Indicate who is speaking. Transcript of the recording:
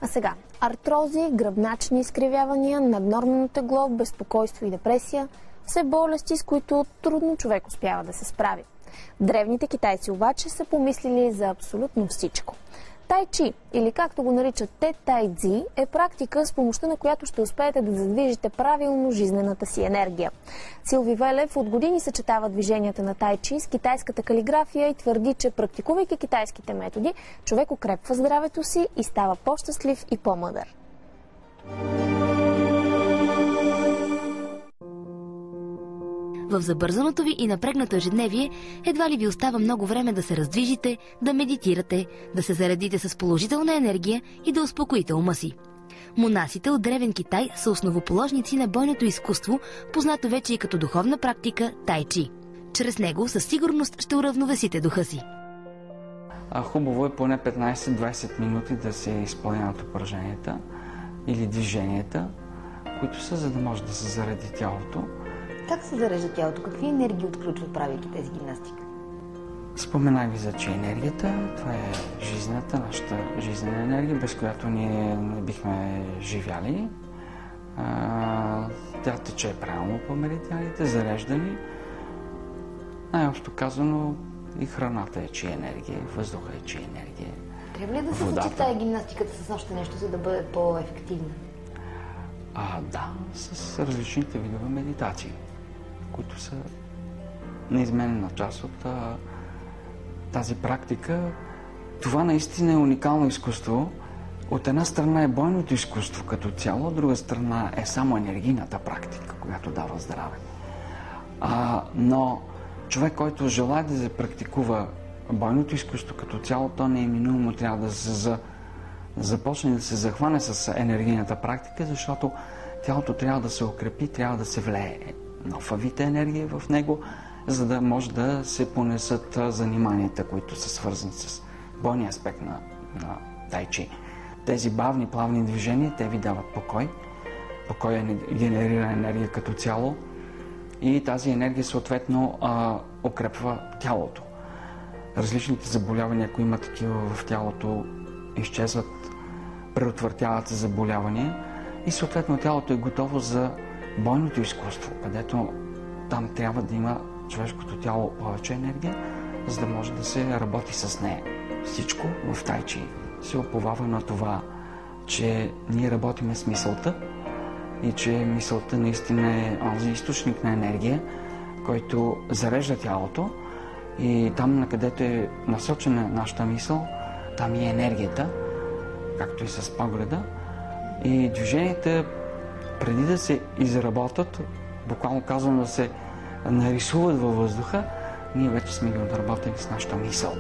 Speaker 1: А сега, артрози, гръбначни изкривявания, наднормено тегло, безпокойство и депресия – все болести, с които трудно човек успява да се справи. Древните китайци обаче са помислили за абсолютно всичко. Тай Чи, или както го наричат те Тай Цзи, е практика, с помощта на която ще успеете да задвижите правилно жизнената си енергия. Силви Велев от години съчетава движенията на Тай Чи с китайската калиграфия и твърди, че практикувайки китайските методи, човек укрепва здравето си и става по-щастлив и по-мъдър.
Speaker 2: В забързаното ви и напрегнато ежедневие едва ли ви остава много време да се раздвижите, да медитирате, да се заредите с положителна енергия и да успокоите ума си. Монасите от древен Китай са основоположници на бойното изкуство, познато вече и като духовна практика Тай Чи. Чрез него със сигурност ще уравновесите духа си.
Speaker 3: Хубаво е поне 15-20 минути да се изпълняват упражненията или движенията, които са, за да може да се зареди тялото.
Speaker 4: Как се зарежда тялото? Какви енергии отключват, правейки тези гимнастика?
Speaker 3: Споменах ви за Чи енергията. Това е жизнената, нашата жизнена енергия, без която ние не бихме живяли. Тя тече правилно по меридианите, зареждани. Най-общо казано, и храната е Чи енергия, въздуха е Чи енергия.
Speaker 4: Трябва ли да се съчетае гимнастиката с още нещо, за да бъде по-ефективна?
Speaker 3: Да, с различните видове медитации, които са неизменна част от тази практика. Това наистина е уникално изкуство. От една страна е бойното изкуство като цяло, от друга страна е само енергийната практика, която дава здраве. Но човек, който желае да практикува бойното изкуство като цяло, то неиминуемо трябва да се започне да се захване с енергийната практика, защото тялото трябва да се укрепи, трябва да се влее нова вид енергия в него, за да може да се понесат заниманията, които са свързани с бойния аспект на Тай Чи. Тези бавни, плавни движения, те ви дават покой. Покой генерира енергия като цяло и тази енергия съответно укрепва тялото. Различните заболявания, ако има такива в тялото, изчезват, предотвратяват заболявания и съответно тялото е готово за бойното изкуство, където там трябва да има човешкото тяло повече енергия, за да може да се работи с нея. Всичко в Тай Чи се оповава на това, че ние работиме с мисълта и че мисълта наистина е онзи източник на енергия, който зарежда тялото и там, накъдето е насочена нашата мисъл, там и е енергията, както и с погледа. И движенията, преди да се изработят, буквално казвам да се нарисуват във въздуха, ние вече сме ги отработили с нашата мисъл.